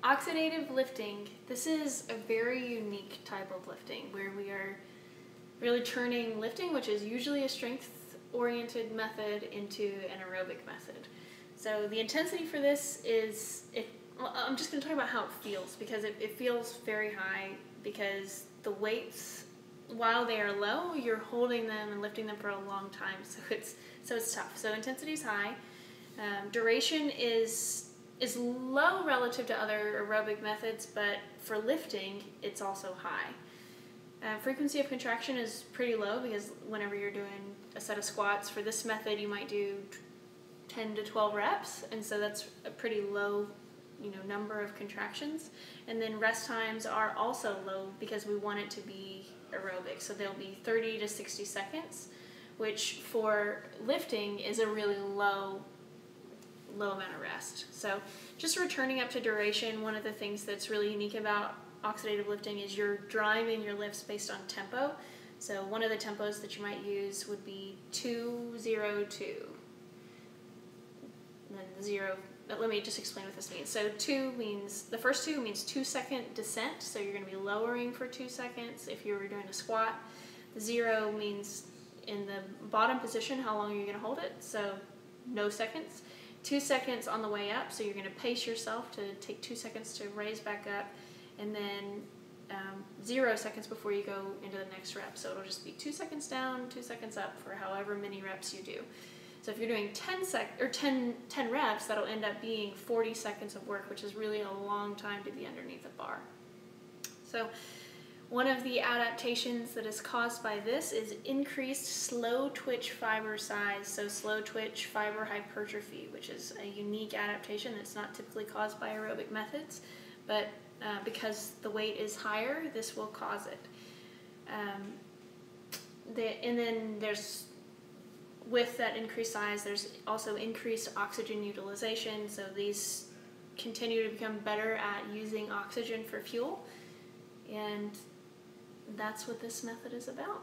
Oxidative lifting, this is a very unique type of lifting where we are really turning lifting, which is usually a strength-oriented method, into an aerobic method. So the intensity for this is, I'm just going to talk about how it feels, because it feels very high, because the weights, while they are low, you're holding them and lifting them for a long time, so it's tough. So intensity is high. Duration is low relative to other aerobic methods, but for lifting, it's also high. Frequency of contraction is pretty low, because whenever you're doing a set of squats for this method, you might do 10 to 12 reps, and so that's a pretty low, number of contractions. And then rest times are also low because we want it to be aerobic, so they'll be 30 to 60 seconds, which for lifting is a really low amount of rest. So just returning up to duration, one of the things that's really unique about oxidative lifting is you're driving your lifts based on tempo. So one of the tempos that you might use would be 2-0-2. And then the 0, let me just explain what this means. So the first 2 means 2-second descent, so you're going to be lowering for 2 seconds if you were doing a squat. The 0 means in the bottom position, how long are you going to hold it, so no seconds. 2 seconds on the way up, so you're going to pace yourself to take 2 seconds to raise back up, and then 0 seconds before you go into the next rep. So it'll just be 2 seconds down, 2 seconds up for however many reps you do. So if you're doing 10 reps, that'll end up being 40 seconds of work, which is really a long time to be underneath a bar. So one of the adaptations that is caused by this is increased slow twitch fiber size, so slow twitch fiber hypertrophy, which is a unique adaptation that's not typically caused by aerobic methods, but because the weight is higher, this will cause it. And then with that increased size, there's also increased oxygen utilization, so these continue to become better at using oxygen for fuel, and that's what this method is about.